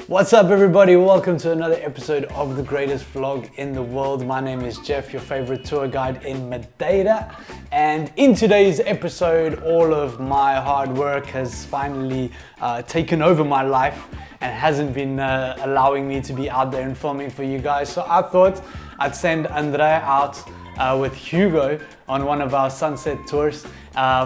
What's up everybody, welcome to another episode of the greatest vlog in the world. My name is Jeff, your favorite tour guide in Madeira. And in today's episode, all of my hard work has finally taken over my life and hasn't been allowing me to be out there and filming for you guys. So I thought I'd send Andrea out with Hugo on one of our sunset tours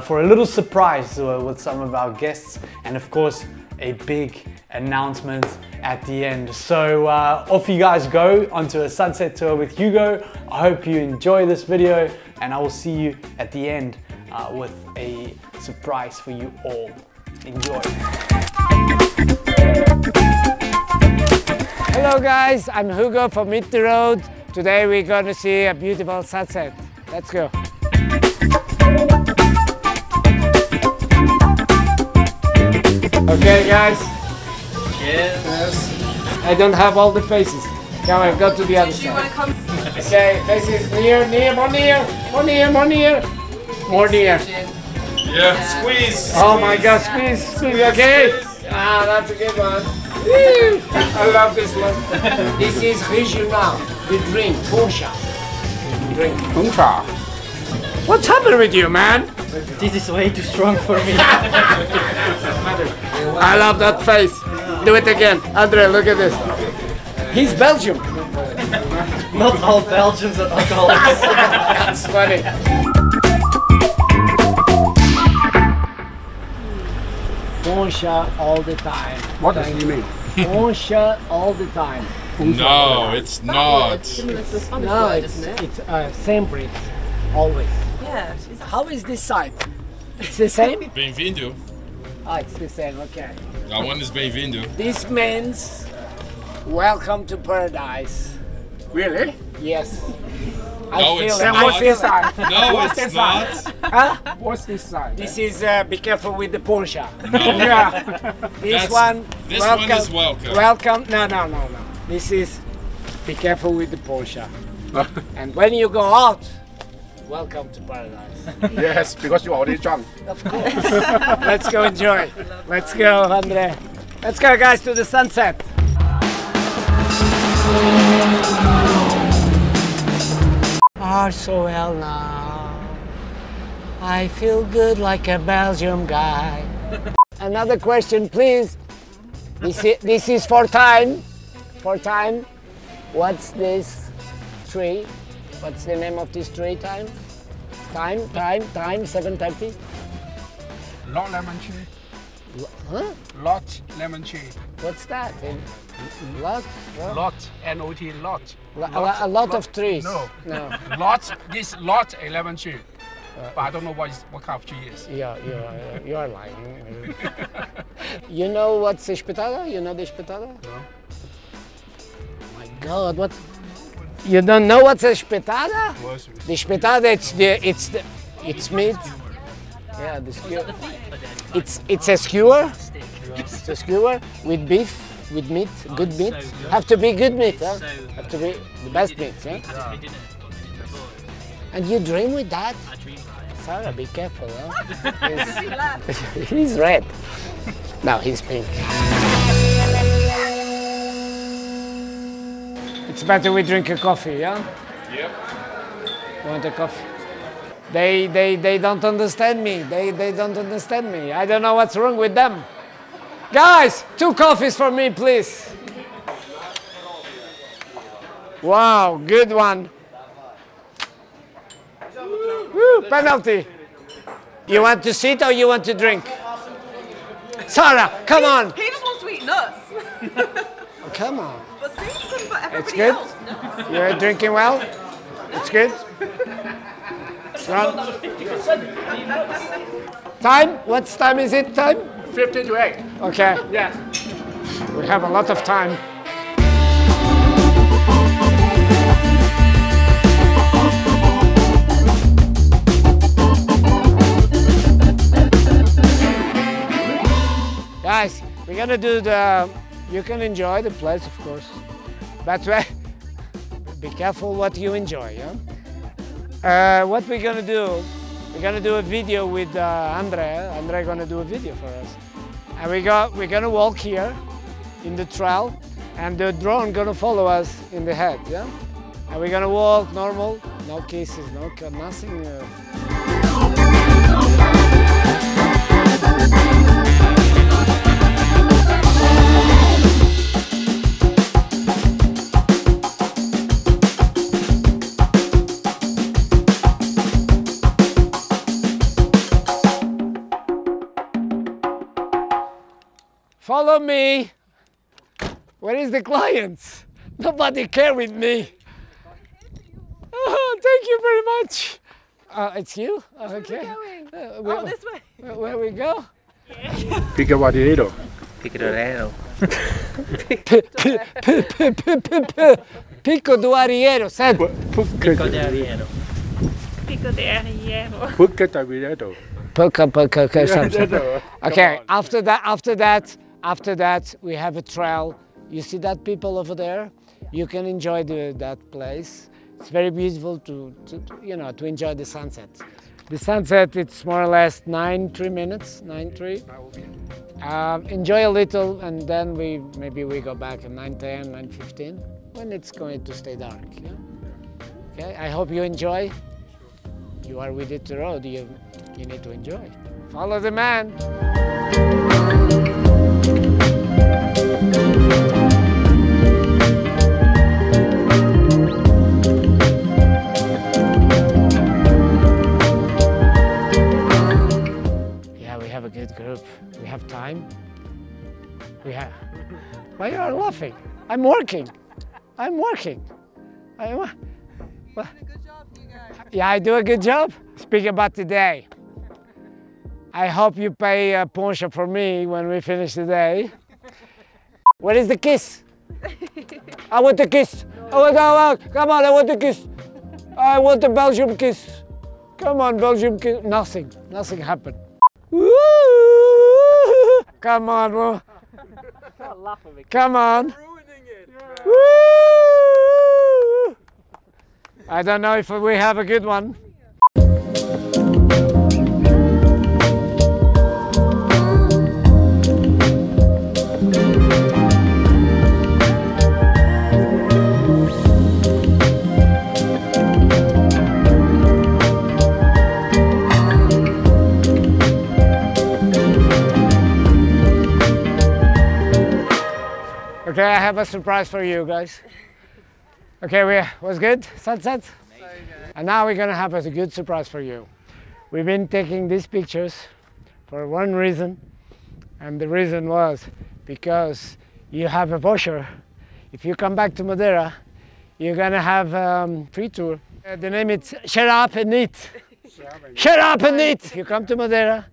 for a little surprise with some of our guests, and of course a big announcement at the end. So off you guys go onto a sunset tour with Hugo. I hope you enjoy this video and I will see you at the end with a surprise for you all. Enjoy. Hello guys, I'm Hugo from Hit The Road. Today we're going to see a beautiful sunset. Let's go. Okay guys. Yes. I don't have all the faces. Now I've got to the other side. Okay, faces near, more near, more near, more near. More near. Yeah, squeeze. Oh my god, squeeze, okay. Ah, that's a good one. Woo. I love this one. This is regional. We drink Poncha. Drink Poncha. What's happening with you, man? This is way too strong for me. I love that face. Do it again. Andre, look at this. He's Belgium. Not all Belgians are alcoholics. That's funny. Poncha all the time. What does he mean? Poncha all the time. No, it's not. No, it's same breed. Always. Yeah. How is this side? It's the same? Bem-vindo. Ah, it's the same, okay. That one is bem-vindo. This means welcome to paradise. Really? Yes. No, it's I not. feel No, it's not. Huh? What's this side? This is be careful with the Poncha. No. Yeah. This one. This one is welcome. Welcome. No. This is be careful with the Poncha. And when you go out, welcome to paradise. Yes, because you already drunk. Of course. Let's go enjoy. Let's go, Andre. Let's go, guys, to the sunset. Are so well now. I feel good like a Belgium guy. Another question, please. This is for time. For time. What's this tree? What's the name of this tree? Time, 7:30. Lot lemon tree. Huh? Lot lemon tree. What's that? Lot? Lot, N-O-T, lot. A lot of trees. No. No. Lot, this lot a lemon tree. But I don't know what kind of tree is. Yeah, you're lying. You know what's the espetada? You know the espetada? No. Oh my God, what? You don't know what's a espetada? What's The espetada, it's meat. Yeah, the skewer. It's a skewer. It's a skewer with beef, with meat, good meat. Have to be good meat, huh? Have to be the best meat, huh? And you dream with that? Sarah, be careful, huh? He's red. Now he's pink. It's better we drink a coffee, yeah? Yep. You want a coffee? They don't understand me. They don't understand me. I don't know what's wrong with them. Guys, 2 coffees for me, please. Wow, good one. Woo, penalty. You want to sit or you want to drink? Sarah, come on. He just wants to eat nuts. Oh, come on. But see, but everybody It's good? else. No. You're drinking well? It's good? Run. Time? What time is it? Time? 15 to 8. Okay. Yes. We have a lot of time. Guys, we're gonna do you can enjoy the place, of course, but be careful what you enjoy, yeah? What we're gonna do, we're gonna do a video with Andre. Andre gonna do a video for us. And we're gonna walk here in the trail, and the drone gonna follow us in the head, yeah? And we're gonna walk normal, no kisses, no nothing. Follow me. Where is the clients? Nobody care with me. Oh, thank you very much. It's you? Okay. Where are we going? This way. Where we go? Picabarriero. Picarero. Pico do Arriero, said. Picarero. Pico de Arriero. Okay, something. Okay, after that, we have a trail. You see that people over there? You can enjoy that place. It's very beautiful to enjoy the sunset. The sunset, it's more or less 9-3 minutes, 9-3. Enjoy a little, and then maybe we go back at 9:10, 9:15, when it's going to stay dark. Yeah? Okay, I hope you enjoy. You are with Hit The Road, you need to enjoy. Follow the man. Yeah, we have a good group. We have time. Why you are laughing? I'm working. I'm working. Good job, Hugo. Yeah, I do a good job. Speak about today. I hope you pay a poncho for me when we finish the day. Where is the kiss? I want the kiss. Come on, I want the kiss. I want the Belgium kiss. Come on, Belgium kiss. Nothing happened. Woo! Come on, bro. Come on. Woo! I don't know if we have a good one. Okay, I have a surprise for you guys. Okay, was good? Sunset? So good. And now we're gonna have a good surprise for you. We've been taking these pictures for one reason, and the reason was because you have a voucher. If you come back to Madeira, you're gonna have free tour. The name is Shut Up and Eat. Shut Up and Eat! If you come to Madeira,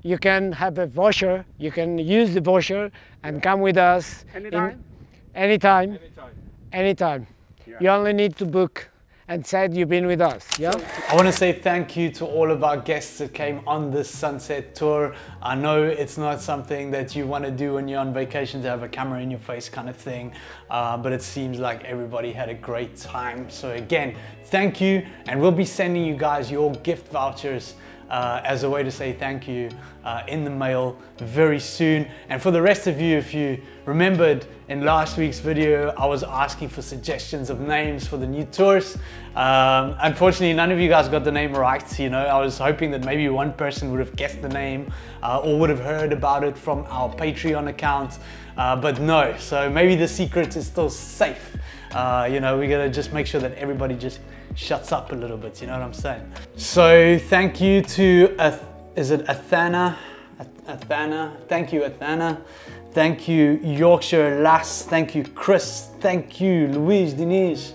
you can have a voucher, you can use the voucher and come with us. Anytime. Yeah. You only need to book and said you've been with us, yeah? I want to say thank you to all of our guests that came on this sunset tour. I know it's not something that you want to do when you're on vacation, to have a camera in your face kind of thing, but it seems like everybody had a great time. So again, thank you, and we'll be sending you guys your gift vouchers as a way to say thank you in the mail very soon. And for the rest of you, if you remembered in last week's video, I was asking for suggestions of names for the new tours. Unfortunately, none of you guys got the name right. You know, I was hoping that maybe one person would have guessed the name or would have heard about it from our Patreon account, but no. So maybe the secret is still safe. You know, we gotta just make sure that everybody just shuts up a little bit, you know what I'm saying? So thank you to, is it Athana? Thank you, Athana. Thank you, Yorkshire Lass. Thank you, Chris. Thank you, Louise, Denise.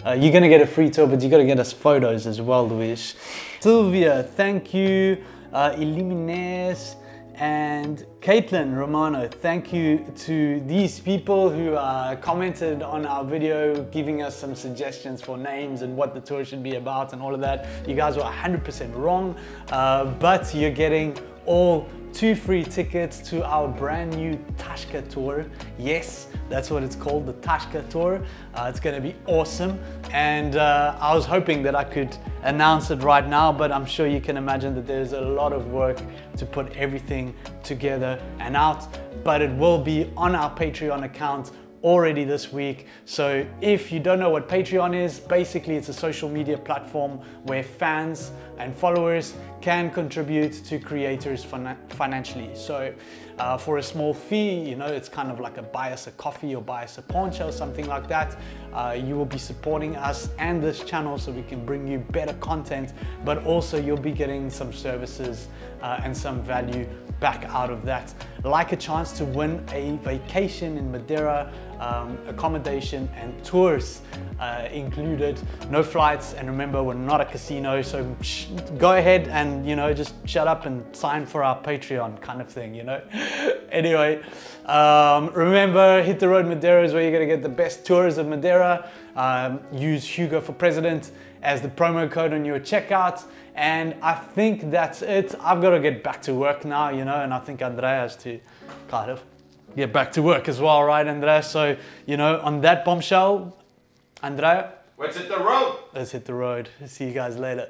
You're gonna get a free tour, but you gotta get us photos as well, Louise. Sylvia, thank you. Elimines and Caitlin Romano, thank you to these people who commented on our video, giving us some suggestions for names and what the tour should be about and all of that. You guys were 100% wrong, but you're getting all 2 free tickets to our brand new Tashka tour. Yes, that's what it's called, the Tashka tour. It's going to be awesome, and I was hoping that I could announce it right now, but I'm sure you can imagine that there's a lot of work to put everything together and out, but it will be on our Patreon account already this week. So if you don't know what Patreon is, basically it's a social media platform where fans and followers can contribute to creators financially. So for a small fee, you know, it's kind of like a buy us a coffee or buy us a poncho or something like that. You will be supporting us and this channel so we can bring you better content, but also you'll be getting some services and some value back out of that, like a chance to win a vacation in Madeira, accommodation and tours included, no flights, and remember, we're not a casino, so go ahead and, you know, just shut up and sign for our Patreon kind of thing, you know. Anyway, remember, Hit the Road Madeira is where you're gonna get the best tours of Madeira. Use Hugo for President as the promo code on your checkout. And I think that's it. I've got to get back to work now, you know, and I think Andrea has to kind of get back to work as well, right, Andrea? So, you know, on that bombshell, Andrea, Let's hit the road. let's hit the road. See you guys later.